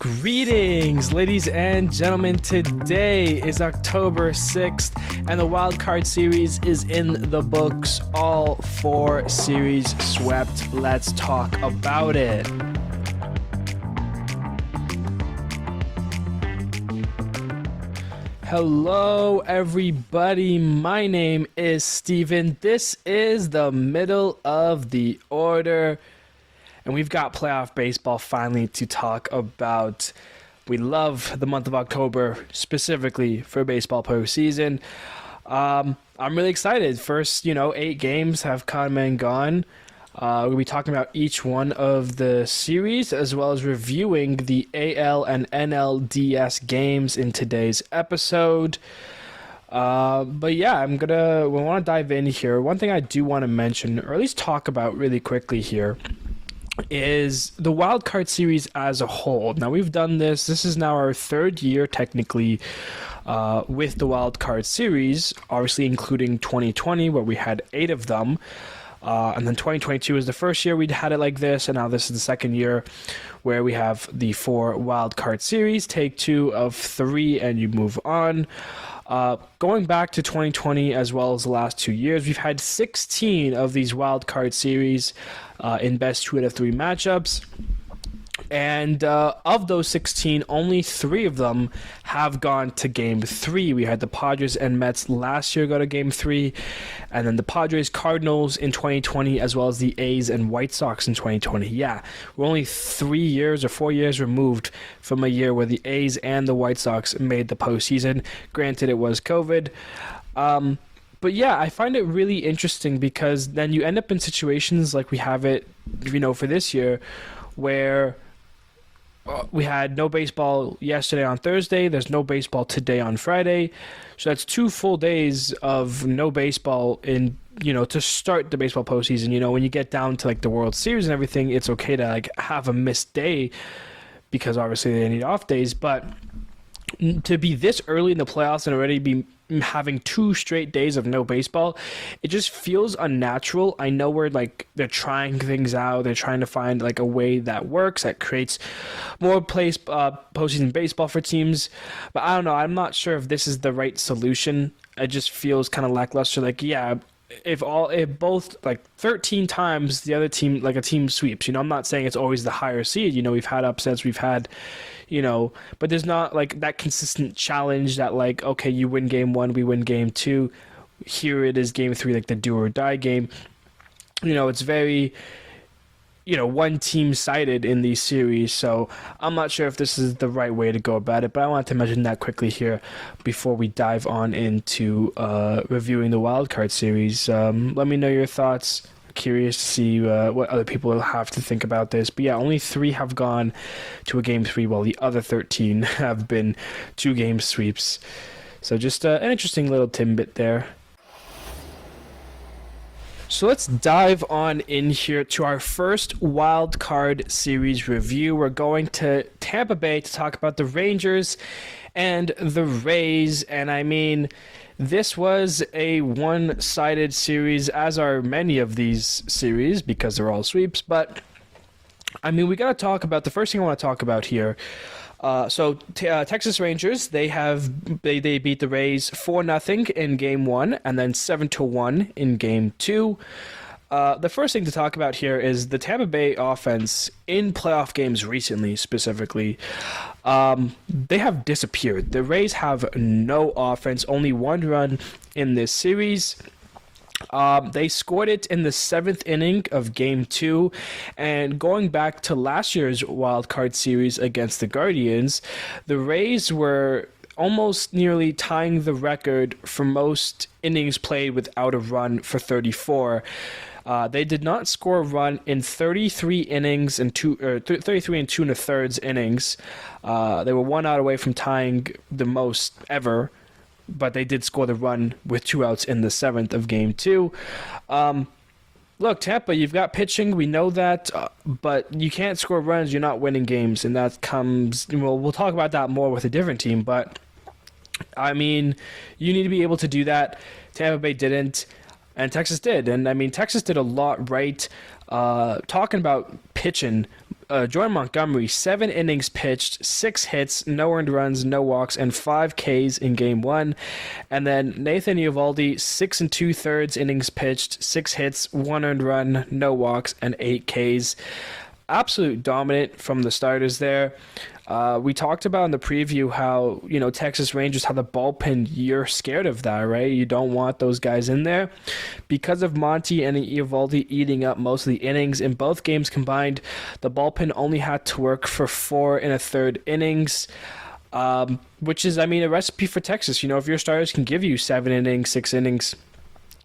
Greetings, ladies and gentlemen. Today is October 6th, and the Wildcard series is in the books. All 4 series swept. Let's talk about it. Hello, everybody. My name is Steven. This is the middle of the order. And we've got playoff baseball finally to talk about. We love the month of October, specifically for baseball postseason. I'm really excited. First, 8 games have come and gone. We'll be talking about each one of the series, as well as reviewing the AL and NLDS games in today's episode. But yeah, we want to dive in here. One thing I do want to mention, or at least talk about really quickly here, is the Wildcard series as a whole. Now, we've done this. This is now our 3rd year, technically, with the Wildcard series, obviously including 2020, where we had 8 of them. And then 2022 is the first year we'd had it like this, and now this is the 2nd year where we have the 4 Wildcard series. Take 2 of 3, and you move on. Going back to 2020 as well as the last 2 years, we've had 16 of these wildcard series in best 2 out of 3 matchups. And of those 16, only 3 of them have gone to Game 3. We had the Padres and Mets last year go to Game 3, and then the Padres-Cardinals in 2020, as well as the A's and White Sox in 2020. Yeah, we're only 3 years or 4 years removed from a year where the A's and the White Sox made the postseason. Granted, it was COVID. But yeah, I find it really interesting because then you end up in situations like we have it, for this year, where we had no baseball yesterday on Thursday. There's no baseball today on Friday. So that's 2 full days of no baseball to start the baseball postseason. When you get down to the World Series and everything, it's okay to have a missed day because obviously they need off days. But to be this early in the playoffs and already be having 2 straight days of no baseball, it just feels unnatural. I know we're they're trying things out. They're trying to find a way that works, that creates more postseason baseball for teams. But I don't know. I'm not sure if this is the right solution. It just feels kind of lackluster. If both 13 times the other team, a team sweeps, I'm not saying it's always the higher seed. We've had upsets, we've had, but there's not that consistent challenge that okay, you win game 1, we win game 2. Here it is game 3, the do or die game. It's very, one team sided in these series. So I'm not sure if this is the right way to go about it, but I wanted to mention that quickly here before we dive on into reviewing the wildcard series. Let me know your thoughts. Curious to see what other people have to think about this. But yeah, only 3 have gone to a game 3, while the other 13 have been 2 game sweeps. So just an interesting little tidbit there. So let's dive on in here to our first wild card series review. We're going to Tampa Bay to talk about the Rangers and the Rays. And this was a one-sided series, as are many of these series because they're all sweeps. But we got to talk about the first thing I want to talk about here. Texas Rangers, they beat the Rays 4-0 in game 1 and then 7-1 in game 2. The first thing to talk about here is the Tampa Bay offense in playoff games recently, specifically. They have disappeared. The Rays have no offense, only 1 run in this series. They scored it in the 7th inning of Game 2, and going back to last year's wildcard series against the Guardians, the Rays were almost nearly tying the record for most innings played without a run for 34. They did not score a run in 33 innings and 33 and 2 1/3 innings. They were 1 out away from tying the most ever, but they did score the run with 2 outs in the 7th of game 2. Look, Tampa, you've got pitching. We know that, but you can't score runs. You're not winning games, and that comes. We'll talk about that more with a different team, but you need to be able to do that. Tampa Bay didn't. And Texas did. And, Texas did a lot right. Talking about pitching, Jordan Montgomery, 7 innings pitched, 6 hits, no earned runs, no walks, and 5 Ks in Game 1. And then Nathan Eovaldi, 6 2/3 innings pitched, 6 hits, 1 earned run, no walks, and 8 Ks. Absolute dominant from the starters there. We talked about in the preview how, Texas Rangers, how the bullpen, you're scared of that, right? You don't want those guys in there. Because of Monty and Eovaldi eating up most of the innings, in both games combined, the bullpen only had to work for 4 1/3 innings, which is, a recipe for Texas. If your starters can give you 7 innings, 6 innings,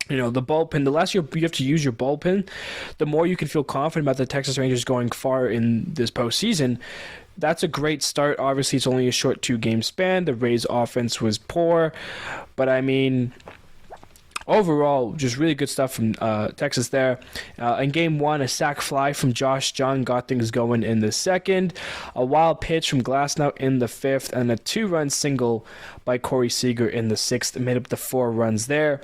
the bullpen, the less you have to use your bullpen, the more you can feel confident about the Texas Rangers going far in this postseason. That's a great start. Obviously, it's only a short 2-game span. The Rays' offense was poor. But, overall, just really good stuff from Texas there. In Game 1, a sac fly from Josh Jung got things going in the second. A wild pitch from Glasnow in the 5th. And a 2-run single by Corey Seager in the 6th made up the 4 runs there.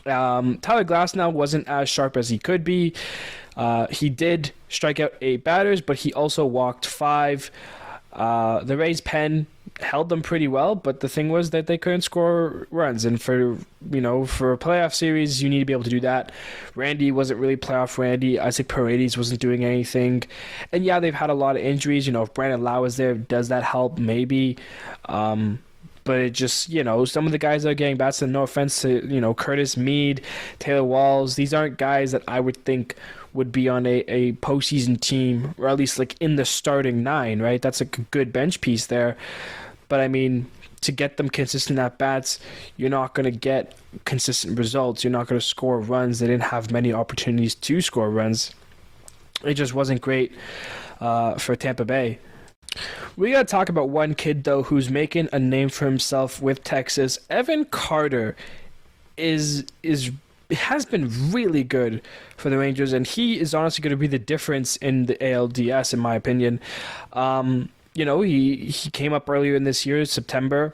Tyler Glasnow wasn't as sharp as he could be. He did strike out 8 batters, but he also walked 5. The Rays' pen held them pretty well, but the thing was that they couldn't score runs. And for a playoff series, you need to be able to do that. Randy wasn't really playoff Randy. Isaac Paredes wasn't doing anything. And yeah, they've had a lot of injuries. If Brandon Lau is there, does that help? Maybe. But it just, some of the guys that are getting bats, and no offense to, Curtis Mead, Taylor Walls, these aren't guys that I would think would be on a postseason team, or at least like in the starting 9, right? That's a good bench piece there. But to get them consistent at bats, you're not going to get consistent results. You're not going to score runs. They didn't have many opportunities to score runs. It just wasn't great for Tampa Bay. We got to talk about one kid, though, who's making a name for himself with Texas. Evan Carter has been really good for the Rangers, and he is honestly going to be the difference in the ALDS, in my opinion. He came up earlier in this year, September.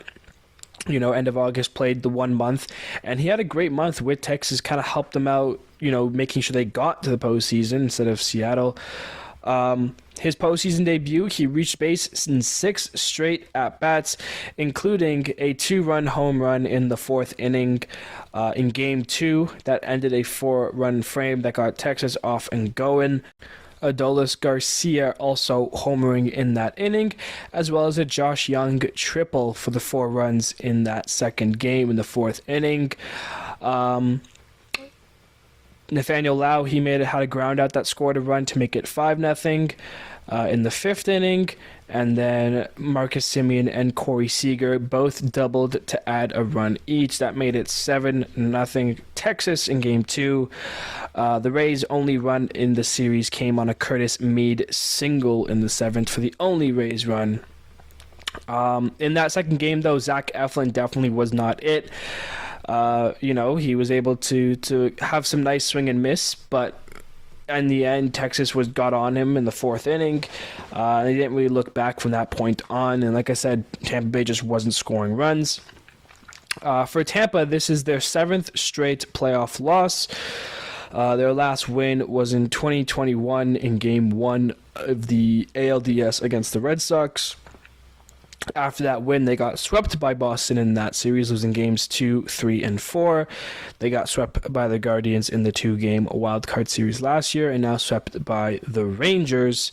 End of August, played the 1 month, and he had a great month with Texas, kind of helped them out, making sure they got to the postseason instead of Seattle. His postseason debut, he reached base in 6 straight at-bats, including a 2-run home run in the 4th inning in Game 2 that ended a 4-run frame that got Texas off and going. Adolis Garcia also homering in that inning, as well as a Josh Jung triple for the 4 runs in that second game in the 4th inning. Nathaniel Lau, he had a ground out that scored a run to make it 5-0 in the 5th inning. And then Marcus Semien and Corey Seager both doubled to add a run each. That made it 7-0 Texas in Game 2. The Rays' only run in the series came on a Curtis Mead single in the 7th for the only Rays run. In that second game, though, Zach Eflin definitely was not it. He was able to have some nice swing and miss, but in the end, Texas got on him in the 4th inning. They didn't really look back from that point on, and like I said, Tampa Bay just wasn't scoring runs. For Tampa, this is their 7th straight playoff loss. Their last win was in 2021 in Game 1 of the ALDS against the Red Sox. After that win, they got swept by Boston in that series, losing games 2, 3, and 4. They got swept by the Guardians in the 2-game Wildcard series last year, and now swept by the Rangers.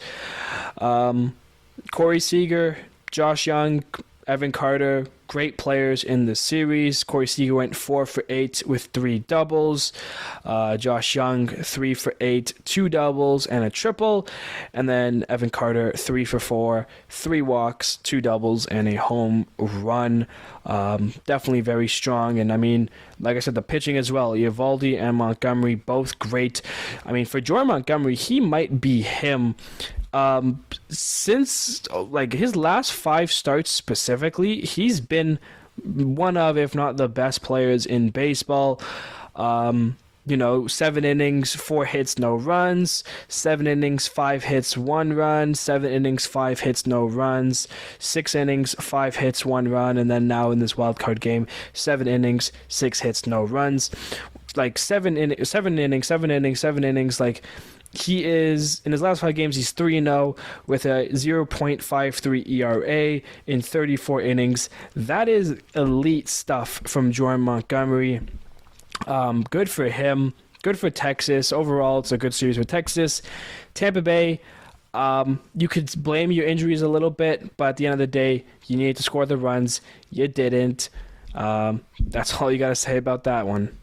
Corey Seager, Josh Jung, Evan Carter, great players in the series. Corey Seager went 4 for 8 with 3 doubles. Josh Jung, 3 for 8, 2 doubles and a triple. And then Evan Carter, 3 for 4, 3 walks, 2 doubles, and a home run. Definitely very strong. And like I said, the pitching as well. Eovaldi and Montgomery, both great. For Jordan Montgomery, he might be him. Since his last 5 starts specifically, he's been one of, if not the best players in baseball. 7 innings, 4 hits, no runs. 7 innings, 5 hits, 1 run. 7 innings, 5 hits, no runs. 6 innings, 5 hits, 1 run. And then now in this wild card game, 7 innings, 6 hits, no runs. 7 innings. He is in his last 5 games. He's 3-0 with a 0.53 ERA in 34 innings. That is elite stuff from Jordan Montgomery. Good for him. Good for Texas. Overall, it's a good series with Texas. Tampa Bay, you could blame your injuries a little bit, but at the end of the day, you needed to score the runs. You didn't. That's all you got to say about that one.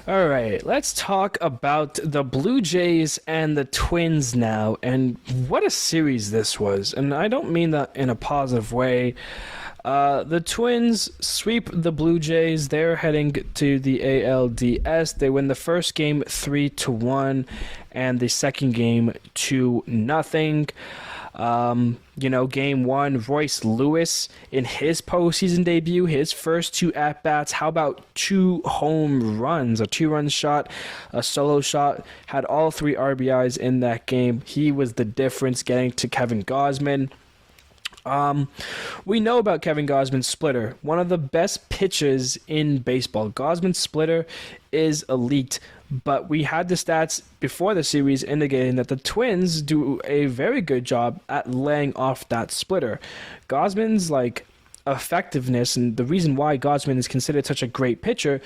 All right, let's talk about the Blue Jays and the Twins now, and what a series this was. And I don't mean that in a positive way. The Twins sweep the Blue Jays. They're heading to the ALDS. They win the first game 3-1, and the second game 2-0. Game 1, Royce Lewis in his postseason debut, his first 2 at-bats. How about 2 home runs? A 2-run shot, a solo shot, had all 3 RBIs in that game. He was the difference getting to Kevin Gausman. We know about Kevin Gausman's splitter, one of the best pitches in baseball. Gausman's splitter is elite, but we had the stats before the series indicating that the Twins do a very good job at laying off that splitter. Gausman's effectiveness, and the reason why Gausman is considered such a great pitcher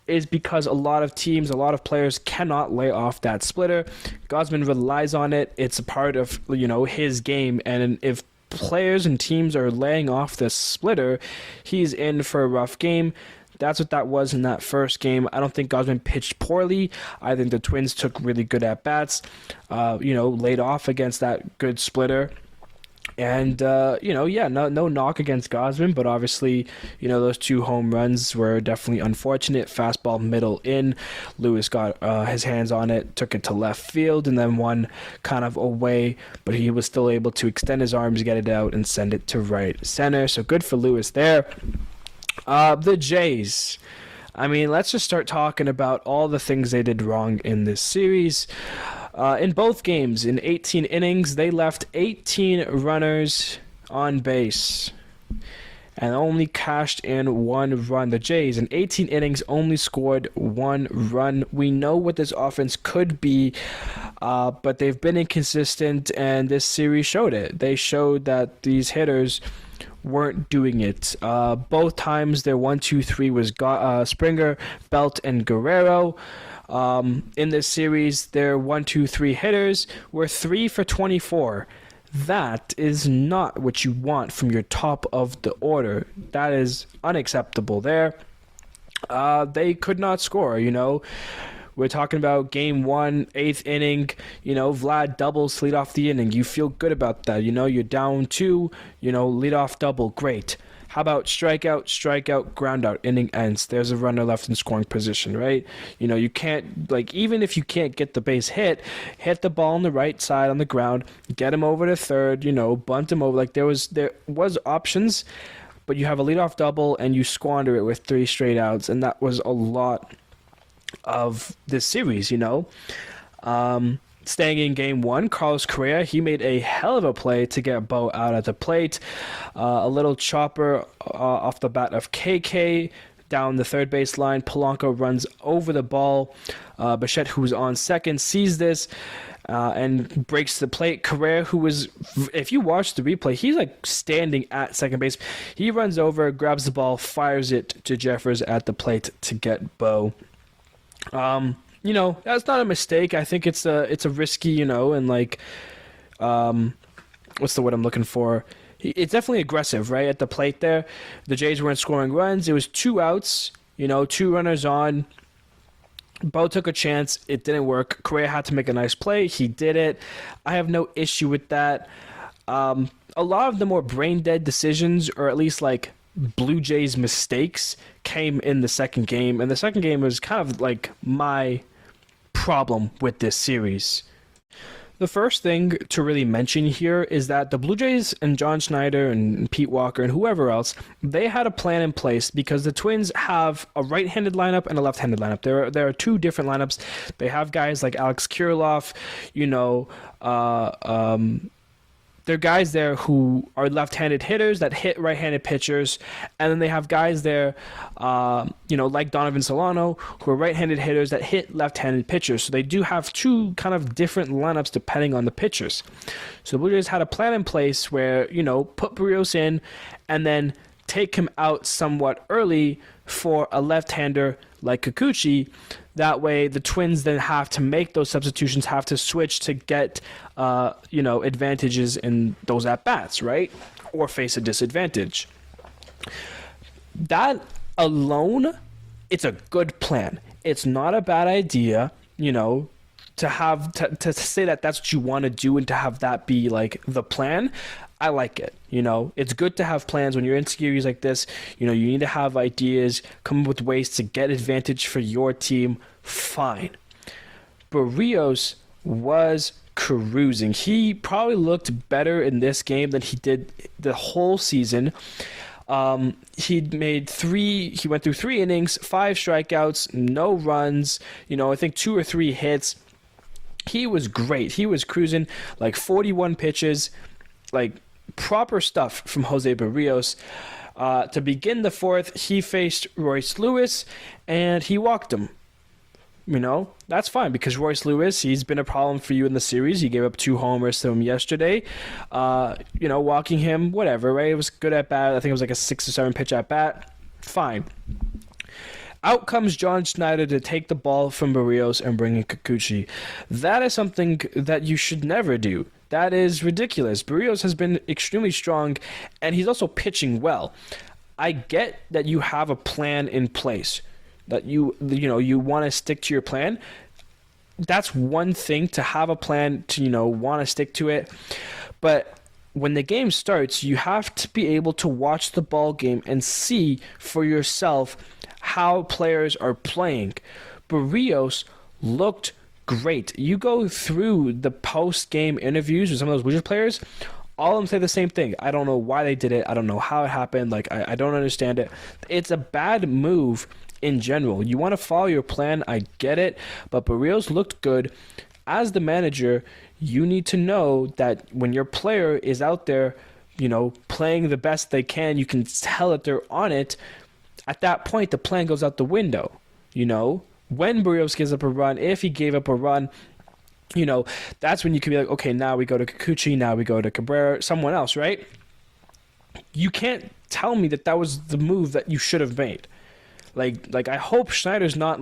is because a lot of teams, a lot of players cannot lay off that splitter. Gausman relies on it. It's a part of, his game, and if players and teams are laying off this splitter, he's in for a rough game. That's what that was in that first game. I don't think Gausman pitched poorly. I think the Twins took really good at-bats, laid off against that good splitter. And, no knock against Gausman, but obviously, those 2 home runs were definitely unfortunate. Fastball middle in. Lewis got his hands on it, took it to left field, and then one kind of away, but he was still able to extend his arms, get it out, and send it to right center. So good for Lewis there. The Jays. Let's just start talking about all the things they did wrong in this series. In both games, in 18 innings, they left 18 runners on base and only cashed in 1 run. The Jays, in 18 innings, only scored 1 run. We know what this offense could be, but they've been inconsistent, and this series showed it. They showed that these hitters weren't doing it. Both times, their 1-2-3 was Springer, Belt, and Guerrero. In this series, their 1-2-3 hitters were 3 for 24. That is not what you want from your top of the order. That is unacceptable there. They could not score, We're talking about game 1, 8th inning, Vlad doubles to lead off the inning. You feel good about that, you're down 2, lead off double, great. How about strikeout, ground out, inning ends. There's a runner left in scoring position, right? You can't, even if you can't get the base hit the ball on the right side on the ground, get him over to third, bunt him over. There was options, but you have a leadoff double and you squander it with 3 straight outs, and that was a lot of this series, Staying in game 1, Carlos Correa, he made a hell of a play to get Bo out at the plate. A little chopper off the bat of KK down the third base line. Polanco runs over the ball. Bichette, who's on second, sees this and breaks the plate. Correa, who was, if you watch the replay, he's standing at second base. He runs over, grabs the ball, fires it to Jeffers at the plate to get Bo. That's not a mistake. I think it's a risky, and what's the word I'm looking for? It's definitely aggressive, right, at the plate there. The Jays weren't scoring runs. It was 2 outs, 2 runners on. Bo took a chance. It didn't work. Correa had to make a nice play. He did it. I have no issue with that. A lot of the more brain-dead decisions, or at least Blue Jays mistakes, came in the second game. And the second game was kind of my problem with this series. The first thing to really mention here is that the Blue Jays and John Schneider and Pete Walker and whoever else, they had a plan in place because the Twins have a right-handed lineup and a left-handed lineup. There are 2 different lineups. They have guys like Alex Kirilloff, there are guys there who are left-handed hitters that hit right-handed pitchers, and then they have guys there, like Donovan Solano, who are right-handed hitters that hit left-handed pitchers. So they do have two kind of different lineups depending on the pitchers. So the Blue Jays had a plan in place where, put Berríos in and then take him out somewhat early for a left-hander like Kikuchi. That way, the Twins then have to make those substitutions, have to switch to get, advantages in those at-bats, right? Or face a disadvantage. That alone, it's a good plan. It's not a bad idea, to have to say that that's what you want to do and to have that be like the plan. I like it. It's good to have plans when you're in series like this. You need to have ideas, come up with ways to get advantage for your team. Fine. Berríos was cruising. He probably looked better in this game than he did the whole season. He went through 3 innings, 5 strikeouts, no runs, I think 2 or 3 hits. He was great. He was cruising, like 41 pitches, like proper stuff from Jose Berríos. To begin the 4th, he faced Royce Lewis, and he walked him. That's fine because Royce Lewis, he's been a problem for you in the series. He gave up 2 homers to him yesterday. Walking him, whatever, right? It was good at bat. I think it was like a 6 or 7 pitch at bat. Fine. Out comes John Schneider to take the ball from Berríos and bring in Kikuchi. That is something that you should never do. That is ridiculous. Berríos has been extremely strong, and he's also pitching well. I get that you have a plan in place, that you want to stick to your plan. That's one thing, to have a plan, to want to stick to it. But when the game starts, you have to be able to watch the ball game and see for yourself how players are playing. Berríos looked great. You go through the post-game interviews with some of those Wizards players, all of them say the same thing. I don't know why they did it. I don't know how it happened. I don't understand it. It's a bad move in general. You want to follow your plan, I get it, but Berríos looked good. As the manager, you need to know that when your player is out there, playing the best they can, you can tell that they're on it. At that point, the plan goes out the window. When Berríos gives up a run, if he gave up a run, that's when you can be like, okay, now we go to Kikuchi, now we go to Cabrera, someone else, right? You can't tell me that was the move that you should have made. Like I hope Schneider's not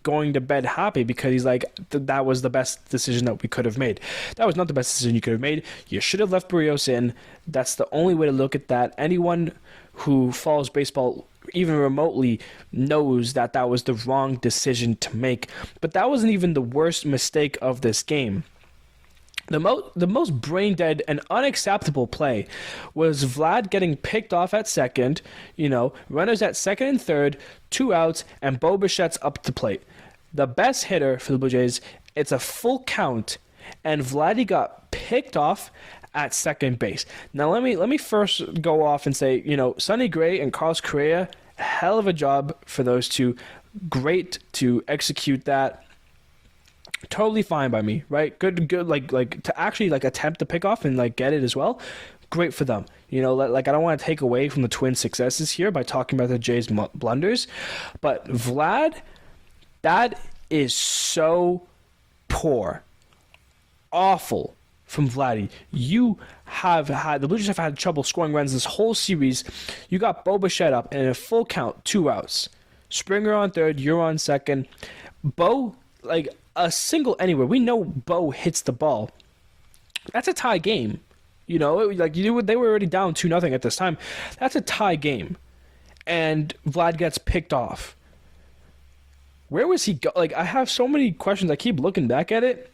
going to bed happy because he's like, that was the best decision that we could have made. That was not the best decision you could have made. You should have left Berríos in. That's the only way to look at that. Anyone who follows baseball even remotely knows that was the wrong decision to make. But that wasn't even the worst mistake of this game. The most brain-dead and unacceptable play was Vlad getting picked off at second, runners at second and third, 2 outs, and Bo Bichette's up to plate. The best hitter for the Blue Jays, it's a full count, and Vladdy got picked off at second base. Now let me first go off and say, Sonny Gray and Carlos Correa, hell of a job for those two. Great to execute that. Totally fine by me, right? Good, like to actually attempt to pick off and get it as well. Great for them. I don't want to take away from the Twins' successes here by talking about the Jays' blunders, but Vlad, that is so poor, awful from Vladdy. The Blue Jays have had trouble scoring runs this whole series. You got Bo Bichette up and in a full count, 2 outs. Springer on third, you're on second. Bo, a single anywhere. We know Bo hits the ball. That's a tie game. They were already down 2-0 at this time. That's a tie game. And Vlad gets picked off. Where was he go? I have so many questions. I keep looking back at it.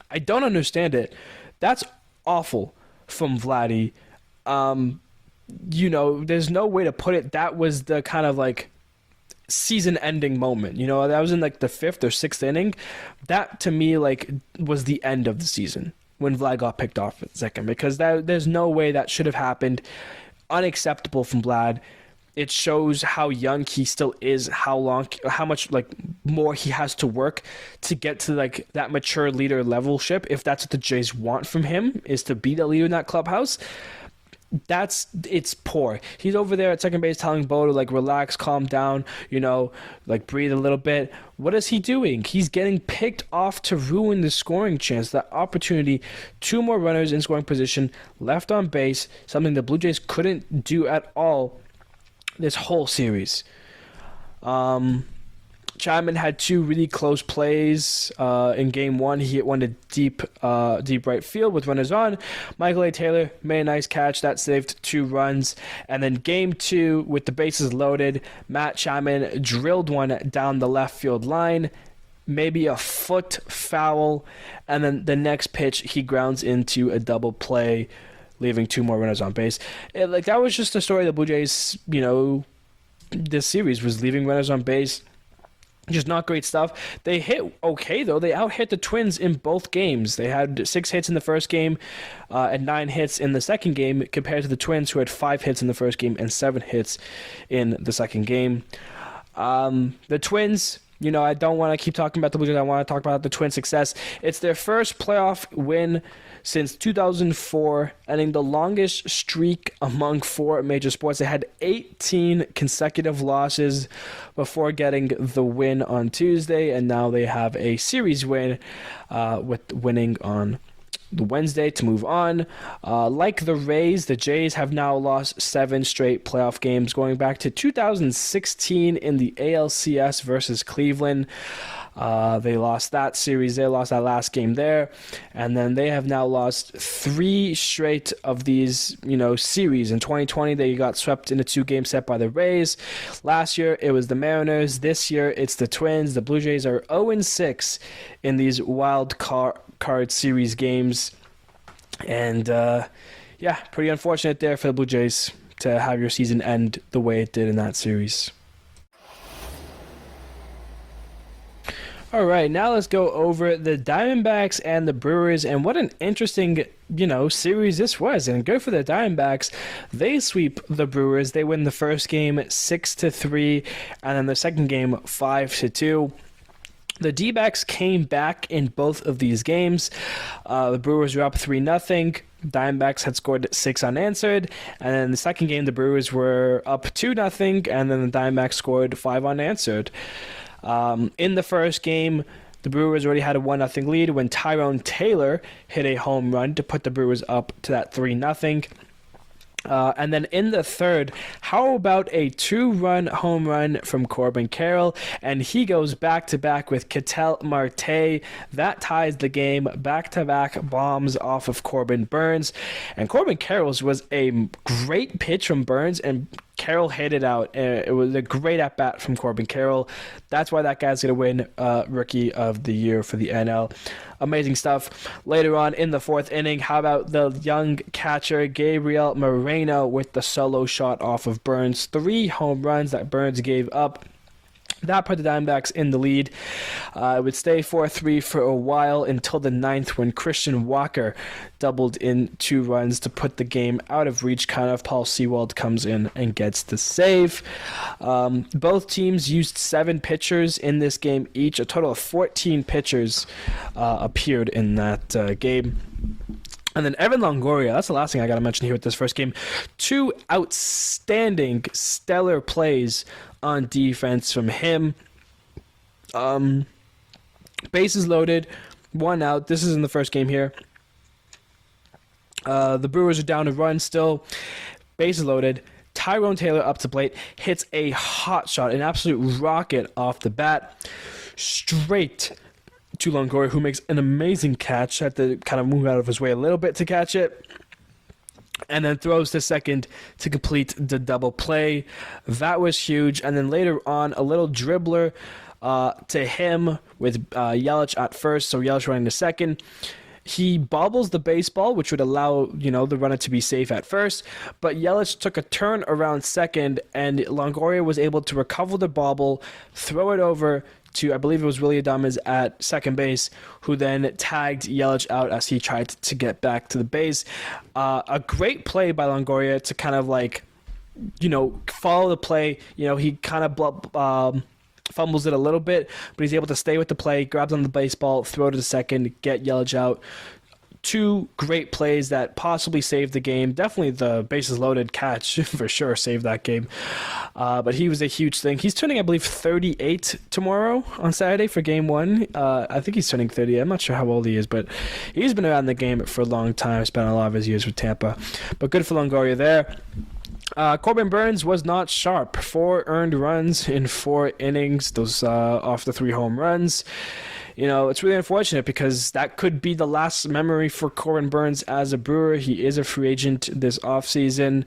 I don't understand it. That's awful from Vladdy. There's no way to put it. That was the kind of season-ending moment. That was in the 5th or 6th inning. That to me was the end of the season when Vlad got picked off at second, because there's no way that should have happened. Unacceptable from Vlad. it shows how young he still is, how much like more he has to work to get to like that mature leader levelship. If that's what the Jays want from him, is to be the leader in that clubhouse, it's poor. He's over there at second base telling Bo to like relax, calm down, like breathe a little bit. What is he doing? He's getting picked off to ruin the scoring chance, that opportunity. 2 more runners in scoring position left on base, something the Blue Jays couldn't do at all this whole series. Chapman had 2 really close plays. In game 1, he hit one to deep right field with runners on. Michael A. Taylor made a nice catch that saved 2 runs. And then game 2, with the bases loaded, Matt Chapman drilled one down the left field line, maybe a foot foul, and then the next pitch he grounds into a double play, leaving 2 more runners on base. That was just the story of the Blue Jays. This series was leaving runners on base. Just not great stuff. They hit okay, though. They out-hit the Twins in both games. They had 6 hits in the first game and 9 hits in the second game, compared to the Twins, who had 5 hits in the first game and 7 hits in the second game. The Twins, I don't want to keep talking about the Blue Jays. I want to talk about the Twins' success. It's their first playoff win since 2004, ending the longest streak among 4 major sports. They had 18 consecutive losses before getting the win on Tuesday, and now they have a series win with winning on the Wednesday to move on. Like the Rays, the Jays have now lost 7 straight playoff games, going back to 2016 in the ALCS versus Cleveland. They lost that series. They lost that last game there. And then they have now lost 3 straight of these, series. In 2020, they got swept in a 2-game set by the Rays. Last year, it was the Mariners. This year, it's the Twins. The Blue Jays are 0-6 in these Wildcard series games. And, pretty unfortunate there for the Blue Jays to have your season end the way it did in that series. All right, now let's go over the Diamondbacks and the Brewers, and what an interesting, series this was. And good for the Diamondbacks. They sweep the Brewers. They win the first game 6-3, and then the second game 5-2. The D-backs came back in both of these games. The Brewers were up 3-0. Diamondbacks had scored 6 unanswered. And then the second game, the Brewers were up 2-0, and then the Diamondbacks scored 5 unanswered. In the first game, the Brewers already had a 1-0 lead when Tyrone Taylor hit a home run to put the Brewers up to that 3-0. And then in the third, how about a 2-run home run from Corbin Carroll? And he goes back-to-back with Ketel Marte. That ties the game. Back-to-back bombs off of Corbin Burns. And Corbin Carroll's was a great pitch from Burns, and Carroll hit it out. It was a great at-bat from Corbin Carroll. That's why that guy's going to win Rookie of the Year for the NL. Amazing stuff. Later on in the fourth inning, how about the young catcher Gabriel Moreno with the solo shot off of Burns? 3 home runs that Burns gave up. That put the Diamondbacks in the lead. It would stay 4-3 for a while until the ninth, when Christian Walker doubled in 2 runs to put the game out of reach. Kind of Paul Sewald comes in and gets the save. Both teams used 7 pitchers in this game each. A total of 14 pitchers appeared in that game. And then Evan Longoria, that's the last thing I got to mention here with this first game. 2 outstanding, stellar plays on defense from him. Bases loaded, 1 out. This is in the first game here. The Brewers are down a run still. Bases loaded. Tyrone Taylor up to plate, hits a hot shot, an absolute rocket off the bat. Straight to Longoria, who makes an amazing catch. Had to kind of move out of his way a little bit to catch it. And then throws to second to complete the double play. That was huge. And then later on, a little dribbler to him with Yelich at first. So Yelich running to second. He bobbles the baseball, which would allow, the runner to be safe at first. But Yelich took a turn around second, and Longoria was able to recover the bobble, throw it over to, I believe it was Willy Adames at second base, who then tagged Yelich out as he tried to get back to the base. A great play by Longoria to kind of follow the play. He kind of fumbles it a little bit, but he's able to stay with the play, grabs on the baseball, throw to the second, get Yelich out. Two great plays that possibly saved the game. Definitely the bases loaded catch for sure saved that game. But he was a huge thing. He's turning, I believe, 38 tomorrow on Saturday for game one. I think he's turning 30. I'm not sure how old he is, but he's been around the game for a long time. Spent a lot of his years with Tampa. But good for Longoria there. Corbin Burnes was not sharp. 4 earned runs in 4 innings. Those off the 3 home runs. It's really unfortunate because that could be the last memory for Corbin Burnes as a Brewer. He is a free agent this offseason.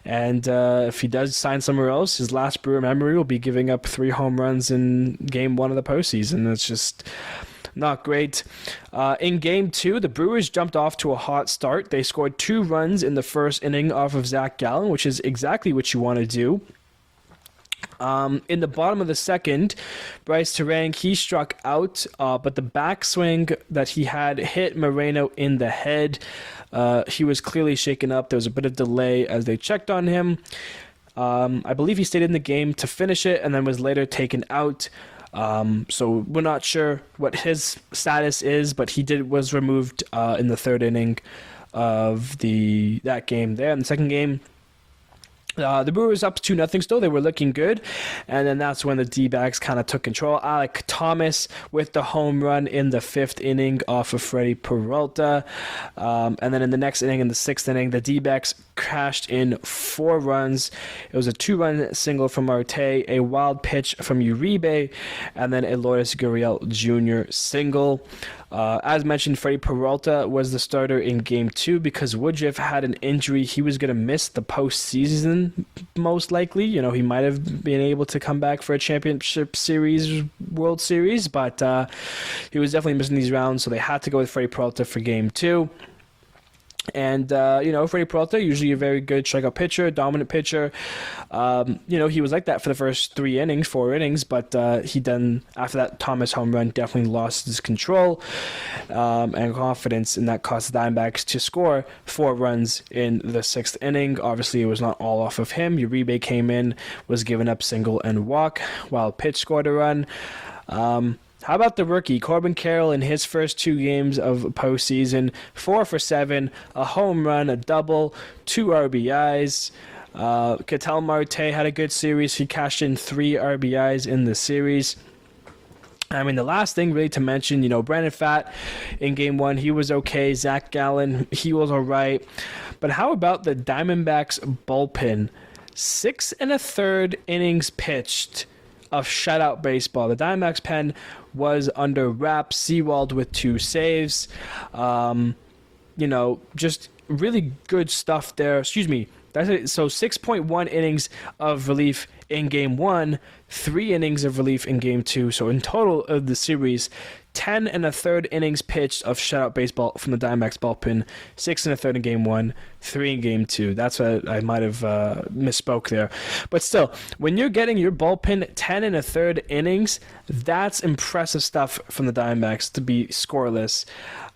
And if he does sign somewhere else, his last Brewer memory will be giving up 3 home runs in game 1 of the postseason. That's just not great. In game 2, the Brewers jumped off to a hot start. They scored 2 runs in the first inning off of Zach Gallen, which is exactly what you want to do. In the bottom of the second, Bryce Terang, he struck out, but the backswing that he had hit Moreno in the head. He was clearly shaken up. There was a bit of delay as they checked on him. I believe he stayed in the game to finish it and then was later taken out. So we're not sure what his status is, but he was removed in the 3rd inning of that game there. In the second game, the Brewers up 2-0 still. They were looking good. And then that's when the D-backs kind of took control. Alek Thomas with the home run in the 5th inning off of Freddie Peralta. And then in the next inning, in the 6th inning, the D-backs crashed in 4 runs. It was a 2-run single from Marte, a wild pitch from Uribe, and then a Lourdes Gurriel Jr. single. As mentioned, Freddie Peralta was the starter in Game 2 because Woodruff had an injury. He was going to miss the postseason, most likely. He might have been able to come back for a championship series, World Series, but he was definitely missing these rounds, so they had to go with Freddie Peralta for Game 2. And, Freddie Peralta, usually a very good strikeout pitcher, dominant pitcher. He was like that for the first 4 innings, but after that Thomas home run, definitely lost his control and confidence, and that caused the Diamondbacks to score 4 runs in the 6th inning. Obviously, it was not all off of him. Uribe came in, was given up single and walk, while Pitch scored a run. How about the rookie, Corbin Carroll, in his first 2 games of postseason? 4 for 7, a home run, a double, 2 RBIs. Ketel Marte had a good series. He cashed in 3 RBIs in the series. The last thing really to mention, Brandon Pfaadt in Game 1, he was okay. Zach Gallen, he was all right. But how about the Diamondbacks bullpen? 6 1/3 innings pitched of shutout baseball. The Diamondbacks pen was under wraps. Sewald with 2 saves. Just really good stuff there. Excuse me. That's it. So 6.1 innings of relief in Game 1, 3 innings of relief in Game 2. So in total of the series, 10 1/3 innings pitched of shutout baseball from the Diamondbacks bullpen, 6 1/3 in Game 1, 3 in Game 2. That's what I might have misspoke there. But still, when you're getting your bullpen 10 1/3 innings, that's impressive stuff from the Diamondbacks to be scoreless.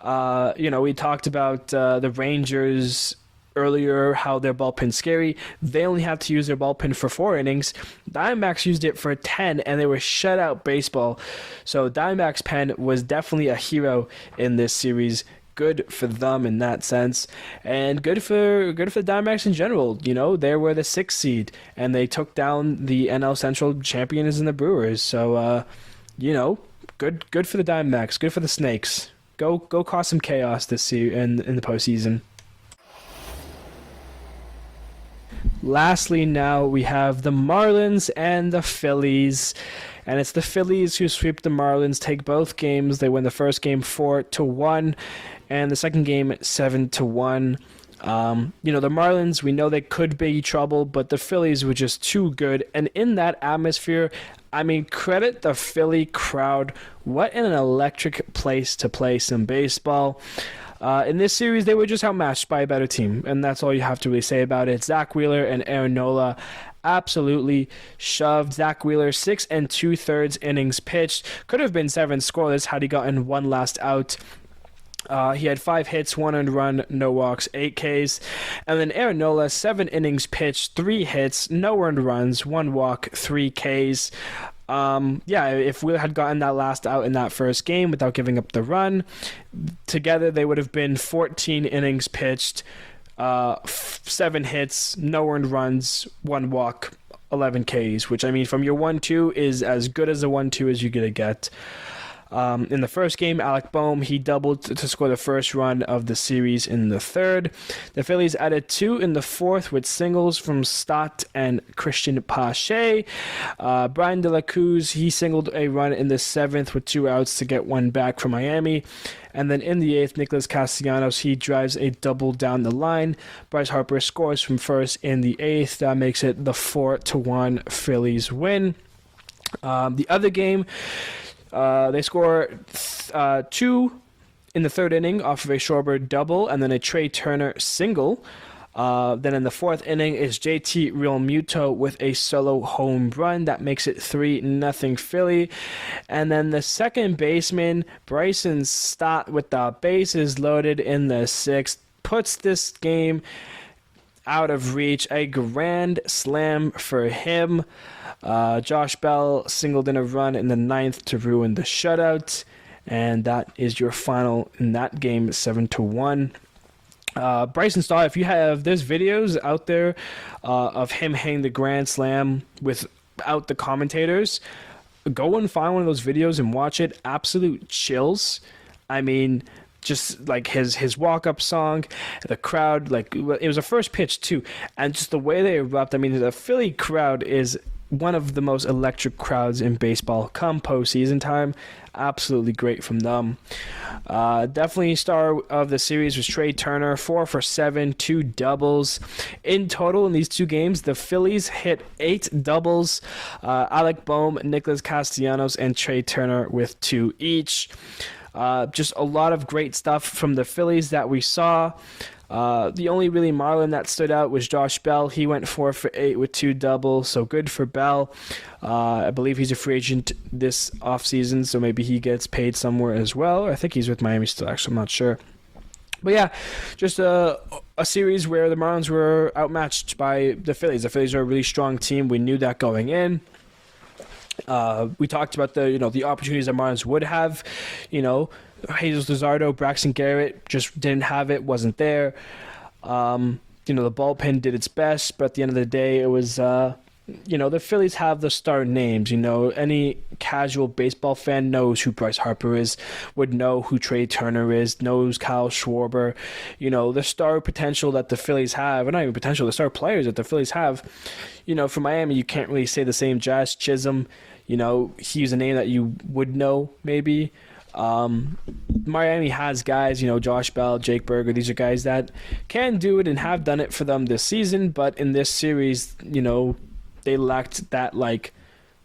We talked about the Rangers earlier, how their bullpen's scary. They only have to use their bullpen for 4 innings. Diamondbacks used it for 10, and they were shutout baseball. So Diamondbacks pen was definitely a hero in this series. Good for them in that sense, and good for the Diamondbacks in general. They were the 6th seed, and they took down the NL Central champions in the Brewers. So, good for the Diamondbacks. Good for the Snakes. Go cause some chaos this year in the postseason. Lastly, now we have the Marlins and the Phillies. And it's the Phillies who sweep the Marlins, take both games. They win the first game 4-1, and the second game 7-1. The Marlins, we know they could be trouble, but the Phillies were just too good. And in that atmosphere, credit the Philly crowd. What an electric place to play some baseball. In this series, they were just outmatched by a better team, and that's all you have to really say about it. Zach Wheeler and Aaron Nola absolutely shoved. Zach Wheeler, 6 2/3 innings pitched. Could have been 7 scoreless had he gotten one last out. He had 5 hits, 1 earned run, no walks, 8 Ks. And then Aaron Nola, 7 innings pitched, 3 hits, no earned runs, 1 walk, 3 Ks. If we had gotten that last out in that first game without giving up the run, together they would have been 14 innings pitched, 7 hits, no earned runs, 1 walk, 11 Ks, which, I mean, from your 1-2 is as good as a 1-2 as you're going to get. In the first game, Alec Boehm, he doubled to score the first run of the series in the third. The Phillies added 2 in the fourth with singles from Stott and Christian Pache. Brian De La Cruz, he singled a run in the seventh with 2 outs to get 1 back for Miami. And then in the eighth, Nicholas Castellanos, he drives a double down the line. Bryce Harper scores from first in the eighth. That makes it the 4-1 Phillies win. The other game, they score 2 in the third inning off of a Schwarber double and then a Trey Turner single. Then in the fourth inning is JT Realmuto with a solo home run. That makes it 3-0 Philly. And then the second baseman, Bryson Stott, with the bases loaded in the sixth, puts this game out of reach. A grand slam for him. Josh Bell singled in a run in the ninth to ruin the shutout. And that is your final in that game, 7-1. Bryson Stott, there's videos out there of him hitting the grand slam without the commentators. Go and find one of those videos and watch it. Absolute chills. I mean, just like his walk-up song, the crowd, like it was a first pitch too, and just the way they erupt. I mean, the Philly crowd is one of the most electric crowds in baseball come postseason time. Absolutely great from them. Definitely star of the series was Trey Turner, 4 for 7, 2 doubles. In total in these 2 games, the Phillies hit 8 doubles. Alec Boehm, Nicholas Castellanos, and Trey Turner with 2 each. Just a lot of great stuff from the Phillies that we saw. The only really Marlin that stood out was Josh Bell. He went 4 for 8 with 2 doubles, so good for Bell. I believe he's a free agent this offseason, so maybe he gets paid somewhere as well. I think he's with Miami still, actually, I'm not sure. But yeah, just a series where the Marlins were outmatched by the Phillies. The Phillies are a really strong team. We knew that going in. We talked about the opportunities that Marlins would have. Jesus Luzardo, Braxton Garrett just didn't have it, wasn't there. The bullpen did its best, but at the end of the day, it was, the Phillies have the star names. Any casual baseball fan knows who Bryce Harper is, would know who Trey Turner is, knows Kyle Schwarber. The star potential that the Phillies have, or not even potential, the star players that the Phillies have. For Miami, you can't really say the same. Jazz Chisholm, he's a name that you would know maybe. Miami has guys, Josh Bell, Jake Berger. These are guys that can do it and have done it for them this season. But in this series, they lacked that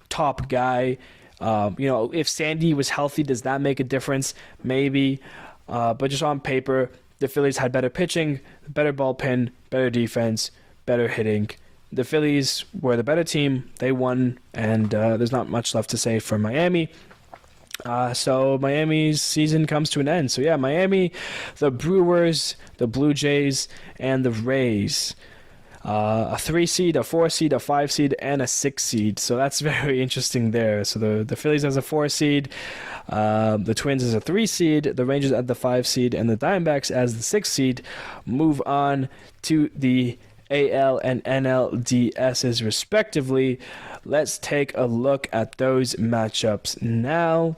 top guy. If Sandy was healthy, does that make a difference? Maybe. But just on paper, the Phillies had better pitching, better bullpen, better defense, better hitting. The Phillies were the better team. They won, and there's not much left to say for Miami. So Miami's season comes to an end. So yeah, Miami, the Brewers, the Blue Jays, and the Rays. A 3 seed, a 4 seed, a 5 seed, and a 6 seed. So that's very interesting there. So the Phillies as a 4 seed, the Twins as a 3 seed, the Rangers at the 5 seed, and the Diamondbacks as the 6 seed move on to the AL and NLDSs respectively. Let's take a look at those matchups now.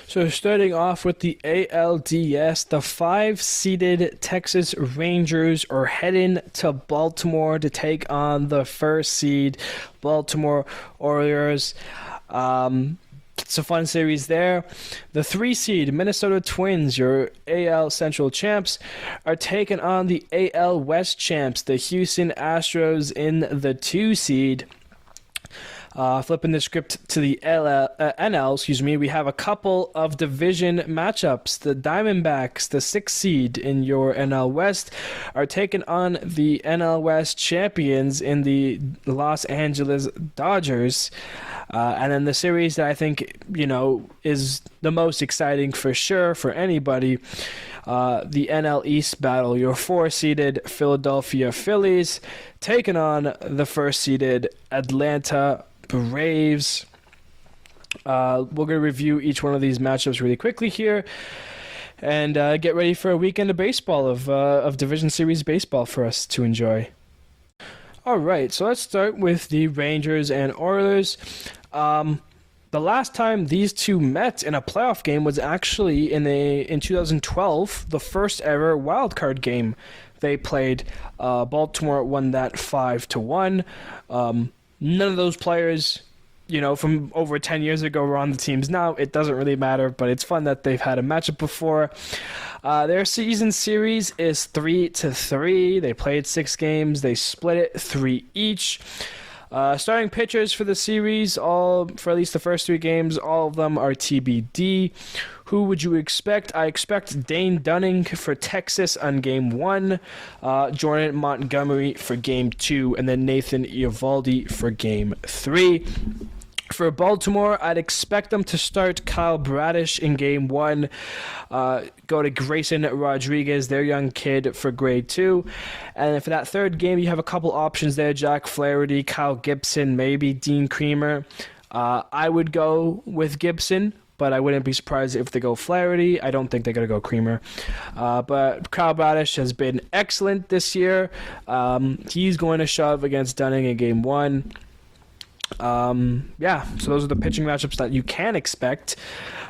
So starting off with the ALDS, the 5-seeded Texas Rangers are heading to Baltimore to take on the 1st seed Baltimore Orioles. It's a fun series there. The 3-seed Minnesota Twins, your AL Central champs, are taking on the AL West champs, the Houston Astros, in the 2 seed. Flipping the script to the NL, we have a couple of division matchups. The Diamondbacks, the 6th seed in your NL West, are taking on the NL West champions in the Los Angeles Dodgers. And then the series that I think, is the most exciting for sure for anybody, the NL East battle. Your 4-seeded Philadelphia Phillies taking on the 1st-seeded Atlanta Braves. We're going to review each one of these matchups really quickly here and get ready for a weekend of baseball, of Division Series baseball for us to enjoy. All right, so let's start with the Rangers and Orioles. The last time these two met in a playoff game was actually in 2012, the first ever wildcard game they played. Baltimore won that 5-1. None of those players, from over 10 years ago were on the teams now. It doesn't really matter, but it's fun that they've had a matchup before. Their season series is 3-3. They played 6 games. They split it 3 each. Starting pitchers for the series, for at least the first 3 games, all of them are TBD. Who would you expect? I expect Dane Dunning for Texas on Game 1, Jordan Montgomery for Game 2, and then Nathan Eovaldi for Game 3. For Baltimore, I'd expect them to start Kyle Bradish in Game 1, go to Grayson Rodriguez, their young kid, for Grade 2. And for that third game, you have a couple options there, Jack Flaherty, Kyle Gibson, maybe Dean Kremer. I would go with Gibson, but I wouldn't be surprised if they go Flaherty. I don't think they're going to go Kremer. But Kyle Bradish has been excellent this year. He's going to shove against Dunning in Game 1. So those are the pitching matchups that you can expect.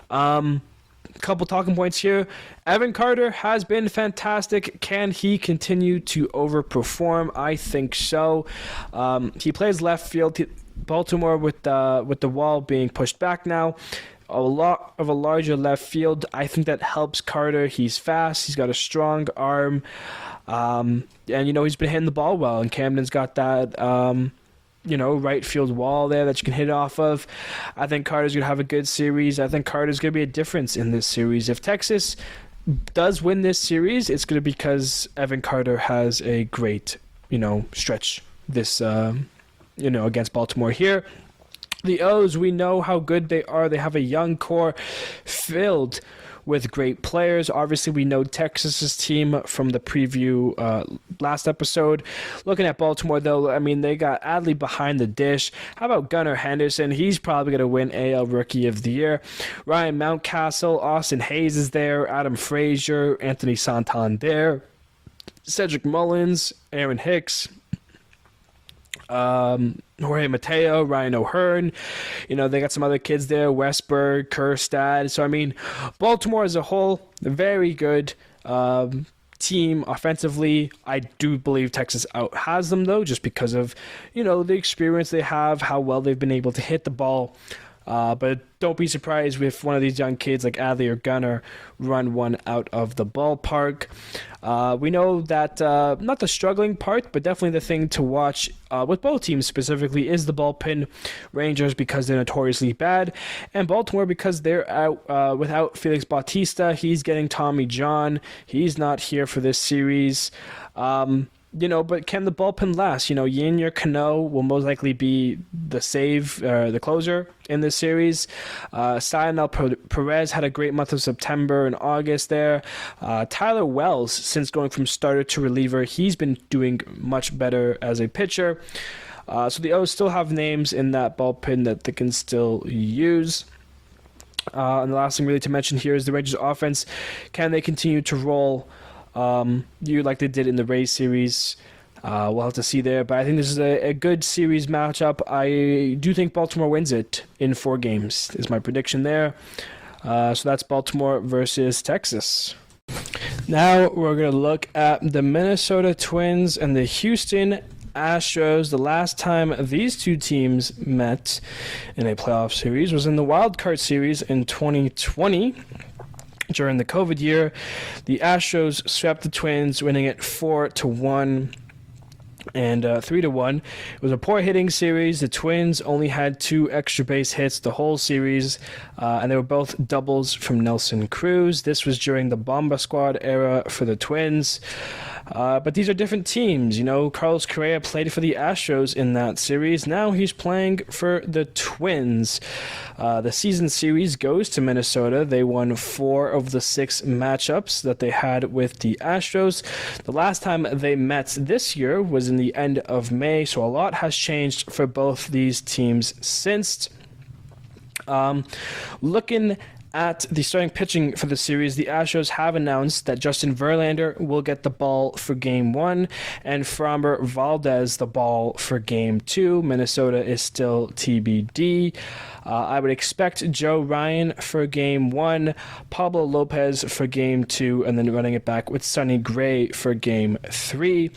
Couple talking points here. Evan Carter has been fantastic. Can he continue to overperform? I think so. He plays left field. Baltimore with the wall being pushed back now. A lot of a larger left field. I think that helps Carter. He's fast. He's got a strong arm. And he's been hitting the ball well. And Camden's got that right field wall there that you can hit off of. I think Carter's going to have a good series. I think Carter's going to be a difference in this series. If Texas does win this series, it's going to be because Evan Carter has a great, stretch this, against Baltimore here. The O's, we know how good they are. They have a young core filled with great players. Obviously, we know Texas's team from the preview last episode. Looking at Baltimore, though, they got Adley behind the dish. How about Gunnar Henderson? He's probably going to win AL Rookie of the Year. Ryan Mountcastle, Austin Hayes is there, Adam Frazier, Anthony Santander, Cedric Mullins, Aaron Hicks, Jorge Mateo, Ryan O'Hearn. They got some other kids there, Westberg, Kerstad. So, Baltimore as a whole, a very good team offensively. I do believe Texas has them, though, just because of, the experience they have, how well they've been able to hit the ball. But don't be surprised if one of these young kids like Adley or Gunnar run one out of the ballpark. We know that not the struggling part, but definitely the thing to watch with both teams specifically is the bullpen. Rangers because they're notoriously bad, and Baltimore because they're out without Felix Bautista. He's getting Tommy John. He's not here for this series. But can the bullpen last? Yennier Cano will most likely be the closer in this series. Sionel Perez had a great month of September and August there. Tyler Wells, since going from starter to reliever, he's been doing much better as a pitcher. So the O's still have names in that bullpen that they can still use. And the last thing really to mention here is the Rangers offense. Can they continue to roll like they did in the Rays series? We'll have to see there, but I think this is a good series matchup. I do think Baltimore wins it in 4 games, is my prediction there. So that's Baltimore versus Texas. Now we're going to look at the Minnesota Twins and the Houston Astros. The last time these two teams met in a playoff series was in the Wildcard series in 2020. During the COVID year, the Astros swept the Twins, winning it 4-1. And 3-1. It was a poor hitting series. The Twins only had 2 extra base hits the whole series, and they were both doubles from Nelson Cruz. This was during the Bomba Squad era for the Twins. But these are different teams. Carlos Correa played for the Astros in that series. Now he's playing for the Twins. The season series goes to Minnesota. They won 4 of the 6 matchups that they had with the Astros. The last time they met this year was in the end of May, so a lot has changed for both these teams since. Looking at the starting pitching for the series, the Astros have announced that Justin Verlander will get the ball for Game 1 and Framber Valdez the ball for Game 2. Minnesota is still TBD. I would expect Joe Ryan for Game 1, Pablo Lopez for Game 2, and then running it back with Sonny Gray for Game 3.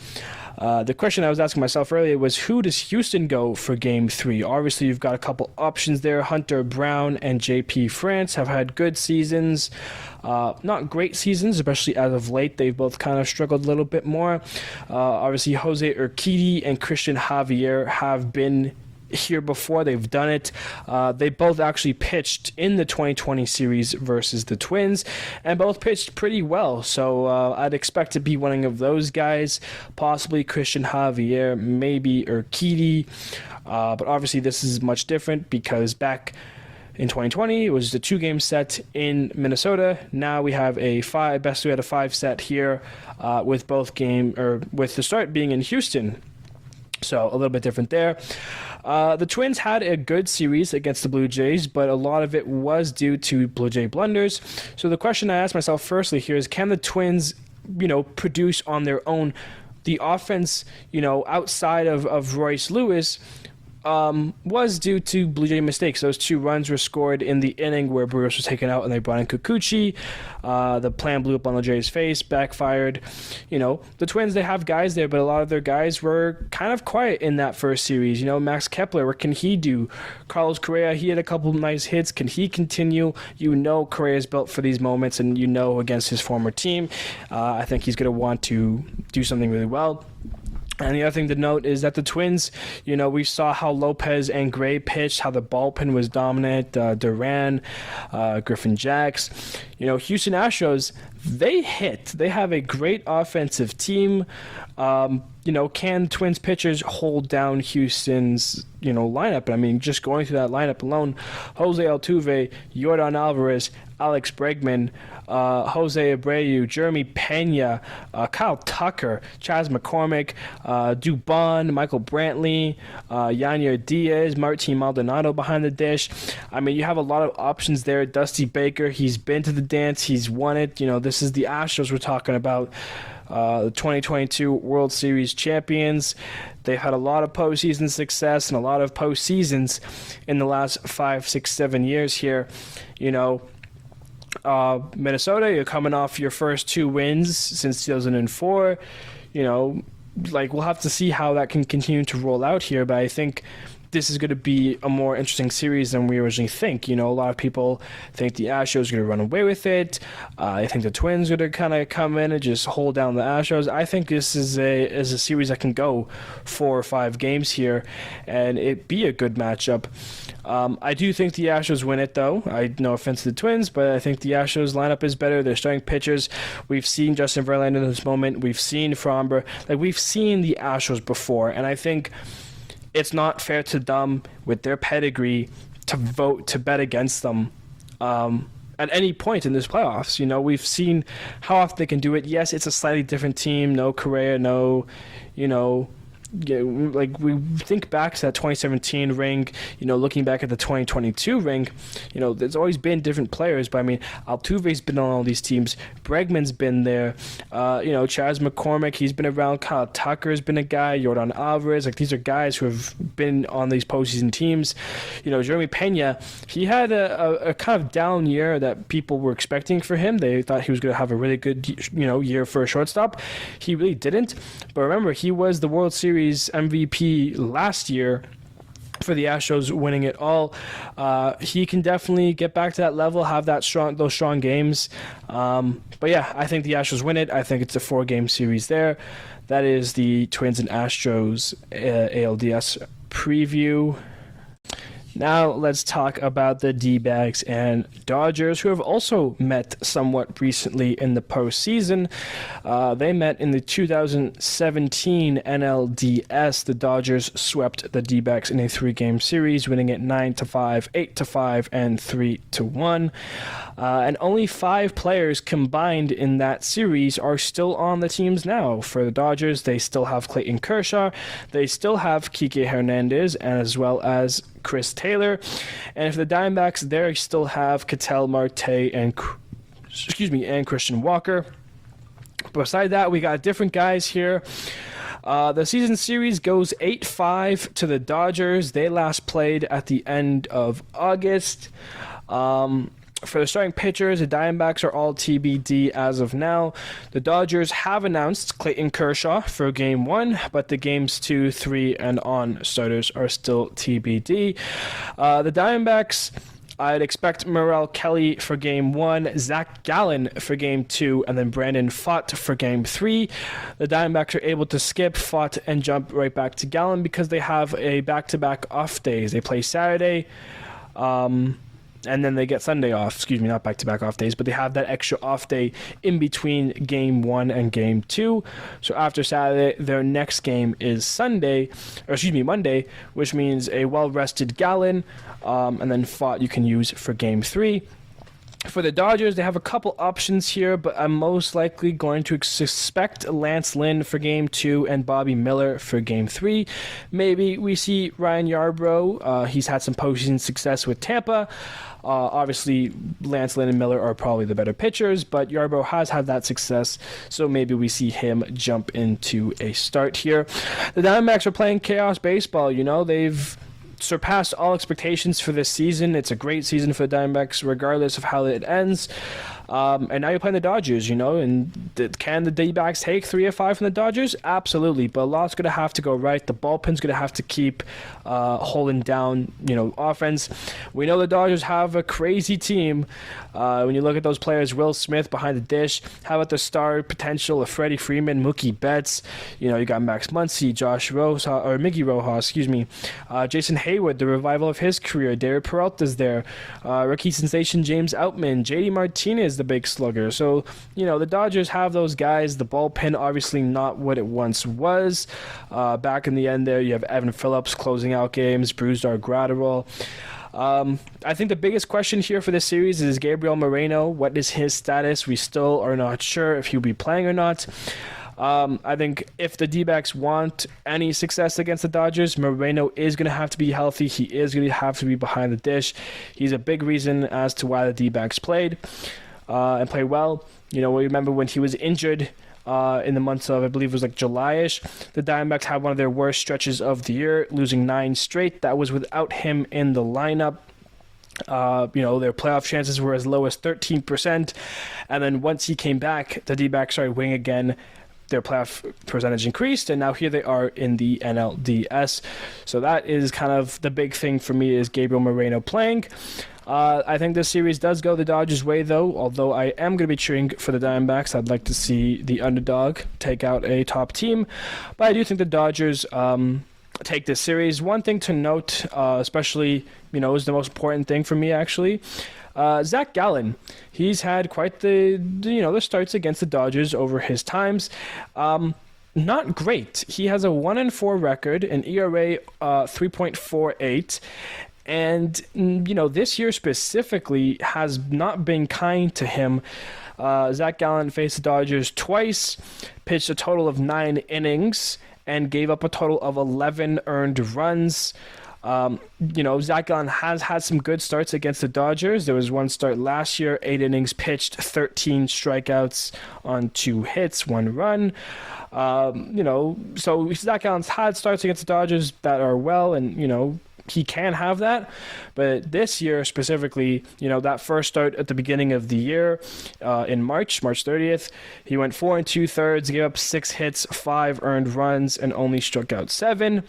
The question I was asking myself earlier was, who does Houston go for Game 3? Obviously, you've got a couple options there. Hunter Brown and JP France have had good seasons. Not great seasons, especially as of late. They've both kind of struggled a little bit more. Obviously, Jose Urquidy and Christian Javier have been here before. They've done it. They both actually pitched in the 2020 series versus the Twins, and both pitched pretty well. So I'd expect to be one of those guys, possibly Christian Javier, maybe Urquidy. But obviously this is much different because back in 2020, it was the 2-game set in Minnesota. Now we have a best 3 out of 5 set here, with with the start being in Houston. So a little bit different there. The Twins had a good series against the Blue Jays, but a lot of it was due to Blue Jay blunders. So the question I asked myself firstly here is, can the Twins, produce on their own? The offense, outside of Royce Lewis, was due to Blue Jay mistakes. Those 2 runs were scored in the inning where Brewers was taken out and they brought in Kikuchi. The plan blew up on the Jays' face, backfired. The Twins, they have guys there, but a lot of their guys were kind of quiet in that first series. Max Kepler, what can he do? Carlos Correa, he had a couple of nice hits. Can he continue? Correa's built for these moments, and against his former team, I think he's going to want to do something really well. And the other thing to note is that the Twins, we saw how Lopez and Gray pitched, how the bullpen was dominant, Duran, Griffin Jacks. Houston Astros, they hit. They have a great offensive team. Can Twins pitchers hold down Houston's, lineup? I mean, just going through that lineup alone, Jose Altuve, Yordan Alvarez, Alex Bregman, Jose Abreu, Jeremy Pena, Kyle Tucker, Chas McCormick, Dubon, Michael Brantley, Yanya Diaz, Martin Maldonado behind the dish. I mean, you have a lot of options there. Dusty Baker, he's been to the dance. He's won it. This is the Astros we're talking about. The 2022 World Series champions. They've had a lot of postseason success and a lot of postseasons in the last 5, 6, 7 years here. Minnesota, you're coming off your first 2 wins since 2004. We'll have to see how that can continue to roll out here, but I think this is going to be a more interesting series than we originally think. A lot of people think the Astros are going to run away with it. I think the Twins are going to kind of come in and just hold down the Astros. I think this is a series that can go 4 or 5 games here, and it be a good matchup. I do think the Astros win it, though. No offense to the Twins, but I think the Astros lineup is better. They're starting pitchers. We've seen Justin Verlander in this moment. We've seen Framber. We've seen the Astros before, and I think it's not fair to them with their pedigree to bet against them at any point in this playoffs. We've seen how often they can do it. Yes, it's a slightly different team. No Correa, no, we think back to that 2017 ring, looking back at the 2022 ring, there's always been different players, but I mean, Altuve's been on all these teams, Bregman's been there, Chas McCormick, he's been around, Kyle Tucker's been a guy, Yordan Alvarez, these are guys who have been on these postseason teams. Jeremy Pena, he had a kind of down year that people were expecting for him. They thought he was going to have a really good, year for a shortstop. He really didn't, but remember, he was the World Series MVP last year, for the Astros winning it all. He can definitely get back to that level, have those strong games. But yeah, I think the Astros win it. I think it's a 4-game series there. That is the Twins and Astros ALDS preview. Now let's talk about the D-backs and Dodgers, who have also met somewhat recently in the postseason. They met in the 2017 NLDS. The Dodgers swept the D-backs in a 3-game series, winning it 9-5, 8-5, and 3-1. And only 5 players combined in that series are still on the teams now. For the Dodgers, they still have Clayton Kershaw, they still have Kike Hernandez, as well as Chris Taylor, and for the Diamondbacks, they still have Ketel Marte and Christian Walker. Beside that, we got different guys here. The season series goes 8-5 to the Dodgers. They last played at the end of August. For the starting pitchers, the Diamondbacks are all TBD as of now. The Dodgers have announced Clayton Kershaw for Game 1, but the Games 2, 3, and on starters are still TBD. The Diamondbacks, I'd expect Merrill Kelly for Game 1, Zach Gallen for Game 2, and then Brandon Pfaadt for Game 3. The Diamondbacks are able to skip Pfaadt and jump right back to Gallen because they have a back-to-back off days. They play Saturday, and then they get Sunday off. Not back-to-back off days, but they have that extra off day in between Game 1 and Game 2. So after Saturday, their next game is Monday, which means a well-rested Gallen, and then Pfaadt you can use for Game 3. For the Dodgers, they have a couple options here, but I'm most likely going to suspect Lance Lynn for Game 2 and Bobby Miller for Game 3. Maybe we see Ryan Yarbrough. He's had some postseason success with Tampa. Obviously, Lance Lynn and Miller are probably the better pitchers, but Yarbrough has had that success, so maybe we see him jump into a start here. The Diamondbacks are playing chaos baseball. They've surpassed all expectations for this season. It's a great season for the Diamondbacks, regardless of how it ends. And now you're playing the Dodgers, and can the D-backs take 3 of 5 from the Dodgers? Absolutely, but a lot's going to have to go right. The bullpen's going to have to keep holding down, offense. We know the Dodgers have a crazy team. When you look at those players, Will Smith behind the dish. How about the star potential of Freddie Freeman, Mookie Betts? You got Max Muncy, Miggy Rojas, Jason Hayward, the revival of his career. David Peralta's there. Rookie sensation James Outman, JD Martinez, the big slugger. So, the Dodgers have those guys. The bullpen, obviously not what it once was. Back in the end there, you have Evan Phillips closing out games, Brusdar Graterol. I think the biggest question here for this series is Gabriel Moreno. What is his status? We still are not sure if he'll be playing or not. I think if the D-backs want any success against the Dodgers, Moreno is going to have to be healthy. He is going to have to be behind the dish. He's a big reason as to why the D-backs played and played well. We remember when he was injured in the months of, I believe it was July-ish, the Diamondbacks had one of their worst stretches of the year, losing 9 straight. That was without him in the lineup. Their playoff chances were as low as 13%. And then once he came back, the D-backs started winning again. Their playoff percentage increased, and now here they are in the NLDS. So that is kind of the big thing for me is Gabriel Moreno playing. I think this series does go the Dodgers' way, though, although I am going to be cheering for the Diamondbacks. I'd like to see the underdog take out a top team, but I do think the Dodgers take this series. One thing to note, especially, is the most important thing for me, actually. Zach Gallen, he's had quite the starts against the Dodgers over his times. Not great. He has a 1-4 record, an ERA 3.48, and this year specifically has not been kind to him. Zach Gallen faced the Dodgers twice, pitched a total of 9 innings, and gave up a total of 11 earned runs. Zach Gallen has had some good starts against the Dodgers. There was one start last year, 8 innings pitched, 13 strikeouts on 2 hits, 1 run. So Zach Gallen's had starts against the Dodgers that are well, and, he can have that. But this year specifically, that first start at the beginning of the year in March 30th, he went 4 2/3, gave up 6 hits, 5 earned runs, and only struck out 7.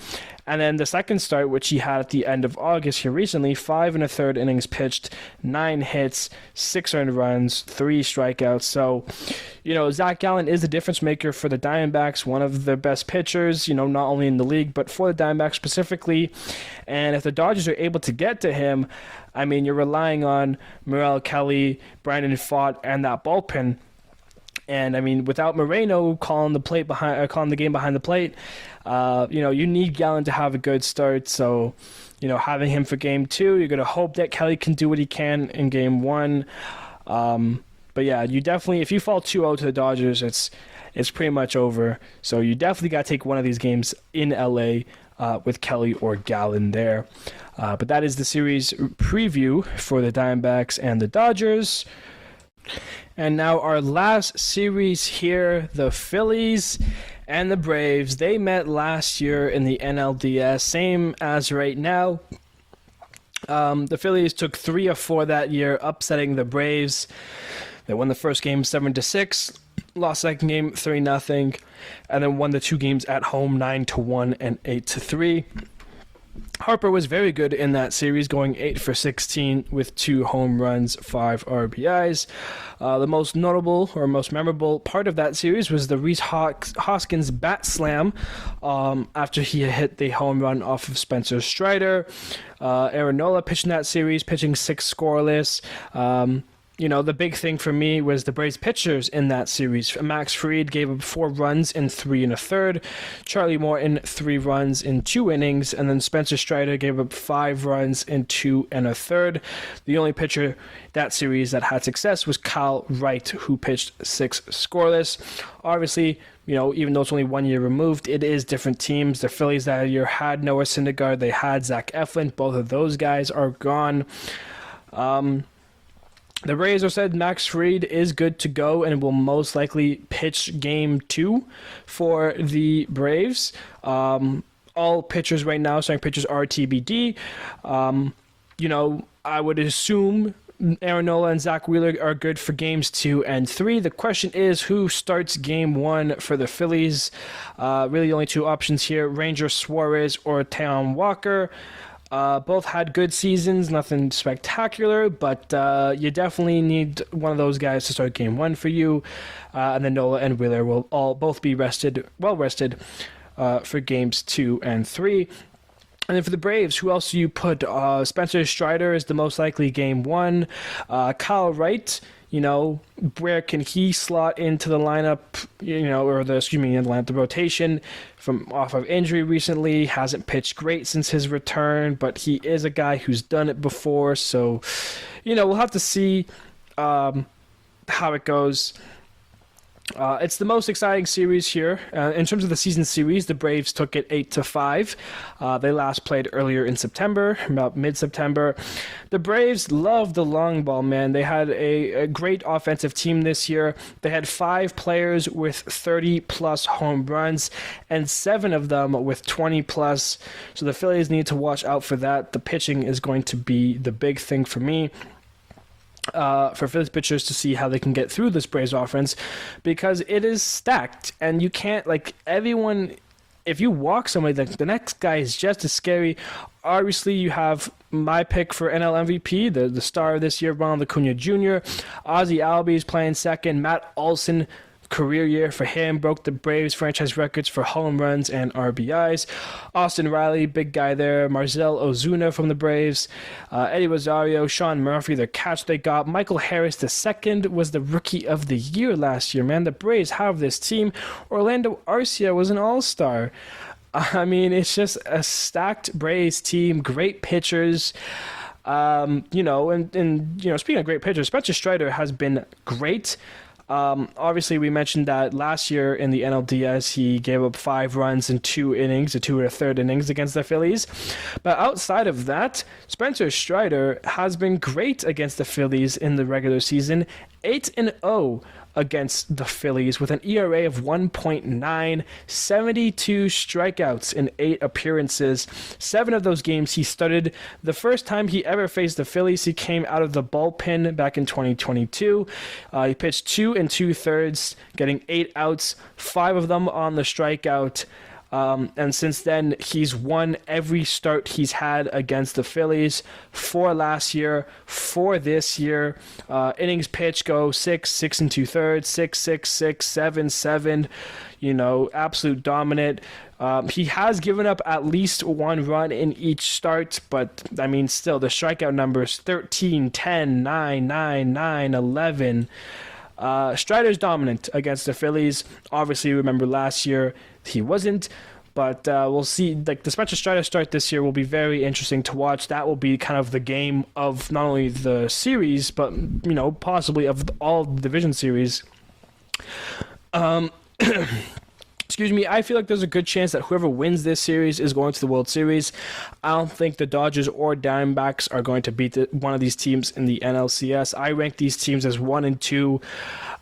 And then the second start, which he had at the end of August here recently, 5 1/3 innings pitched, 9 hits, 6 earned runs, 3 strikeouts. So, Zach Gallen is the difference maker for the Diamondbacks, one of the best pitchers, not only in the league, but for the Diamondbacks specifically. And if the Dodgers are able to get to him, I mean, you're relying on Merrill Kelly, Brandon Pfaadt, and that bullpen. And I mean, without Moreno calling the game behind the plate, you need Gallen to have a good start. So, having him for game 2, you're gonna hope that Kelly can do what he can in game 1. But yeah, you definitely, if you fall 2-0 to the Dodgers, it's pretty much over. So you definitely got to take one of these games in LA with Kelly or Gallen there. But that is the series preview for the Diamondbacks and the Dodgers. And now our last series here, the Phillies and the Braves. They met last year in the NLDS, same as right now. The Phillies took 3 of 4 that year, upsetting the Braves. They won the first game 7-6, lost second game 3-0, and then won the 2 games at home 9-1 and 8-3. Harper was very good in that series, going 8 for 16 with 2 home runs, 5 RBIs. The most notable or most memorable part of that series was the Rhys Hoskins bat slam after he hit the home run off of Spencer Strider. Aaron Nola pitched in that series, pitching 6 scoreless. The big thing for me was the Braves pitchers in that series. Max Fried gave up 4 runs in 3 1/3. Charlie Morton 3 runs in 2 innings, and then Spencer Strider gave up 5 runs in 2 1/3. The only pitcher that series that had success was Kyle Wright, who pitched 6 scoreless. Obviously, even though it's only 1 year removed, it is different teams. The Phillies that year had Noah Syndergaard. They had Zach Eflin. Both of those guys are gone. The Braves have said Max Fried is good to go and will most likely pitch game 2 for the Braves. All pitchers right now, starting pitchers, are TBD. I would assume Aaron Nola and Zach Wheeler are good for games 2 and 3. The question is, who starts game 1 for the Phillies? Really only 2 options here, Ranger Suarez or Taijuan Walker. Both had good seasons, nothing spectacular, but you definitely need one of those guys to start game 1 for you. And then Nola and Wheeler will both be well rested for games 2 and 3. And then for the Braves, who else do you put? Spencer Strider is the most likely game 1. Kyle Wright, where can he slot into the lineup, the rotation from off of injury recently? Hasn't pitched great since his return, but he is a guy who's done it before. So, we'll have to see how it goes. It's the most exciting series here. In terms of the season series, the Braves took it 8-5. They last played earlier in September, about mid-September. The Braves love the long ball, man. They had a great offensive team this year. They had 5 players with 30-plus home runs, and 7 of them with 20-plus. So the Phillies need to watch out for that. The pitching is going to be the big thing for me. For Phillies pitchers to see how they can get through this Braves offense, because it is stacked, and you can't, everyone, if you walk somebody, the next guy is just as scary. Obviously, you have my pick for NL MVP, the star of this year, Ronald Acuna Jr. Ozzie Albies playing second. Matt Olson, career year for him, broke the Braves franchise records for home runs and RBIs. Austin Riley, big guy there. Marcell Ozuna from the Braves. Eddie Rosario, Sean Murphy, the catch they got. Michael Harris II was the rookie of the year last year, man. The Braves have this team. Orlando Arcia was an all-star. I mean, it's just a stacked Braves team, great pitchers. And speaking of great pitchers, Spencer Strider has been great. Obviously, we mentioned that last year in the NLDS, he gave up 5 runs in 2 innings, or 2 1/3 innings against the Phillies. But outside of that, Spencer Strider has been great against the Phillies in the regular season, 8-0 against the Phillies with an ERA of 1.9, 72 strikeouts in 8 appearances. 7 of those games he started. The first time he ever faced the Phillies, he came out of the bullpen back in 2022. He pitched 2 2/3, getting 8 outs, 5 of them on the strikeout. And since then, he's won every start he's had against the Phillies. 4 last year, 4 this year. Innings pitched go 6, 6 and 2/3, 6, 6, 6, 7, 7. Absolute dominant. He has given up at least 1 run in each start, but still the strikeout numbers 13, 10, 9, 9, 9, 11. Strider's dominant against the Phillies. Obviously, remember last year he wasn't, but we'll see. Like the Spencer Strider start this year will be very interesting to watch. That will be kind of the game of not only the series, but possibly of all the division series. Excuse me, I feel like there's a good chance that whoever wins this series is going to the World Series. I don't think the Dodgers or Diamondbacks are going to beat one of these teams in the NLCS. I rank these teams as 1 and 2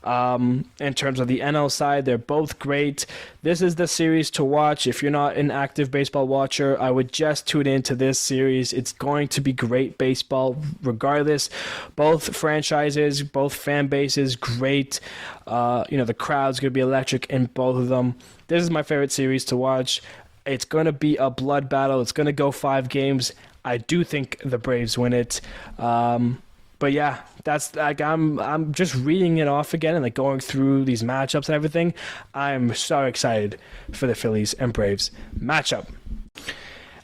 in terms of the NL side. They're both great. This is the series to watch. If you're not an active baseball watcher, I would just tune into this series. It's going to be great baseball regardless. Both franchises, both fan bases, great. The crowd's going to be electric in both of them. This is my favorite series to watch. It's going to be a blood battle. It's going to go 5 games. I do think the Braves win it. But yeah, that's like I'm just reading it off again and like going through these matchups and everything. I'm so excited for the Phillies and Braves matchup.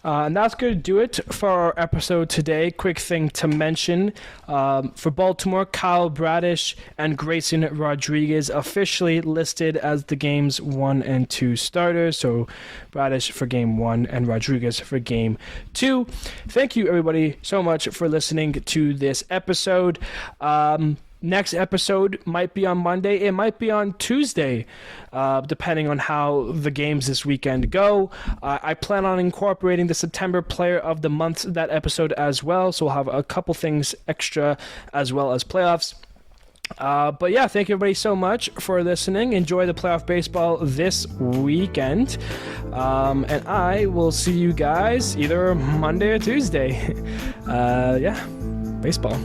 And that's going to do it for our episode today. Quick thing to mention, for Baltimore, Kyle Bradish and Grayson Rodriguez officially listed as the game's 1 and 2 starters. So Bradish for game 1 and Rodriguez for game 2. Thank you everybody so much for listening to this episode. Next episode might be on Monday. It might be on Tuesday, depending on how the games this weekend go. I plan on incorporating the September Player of the Month that episode as well, so we'll have a couple things extra as well as playoffs. But yeah, thank you everybody so much for listening. Enjoy the playoff baseball this weekend. And I will see you guys either Monday or Tuesday. Baseball.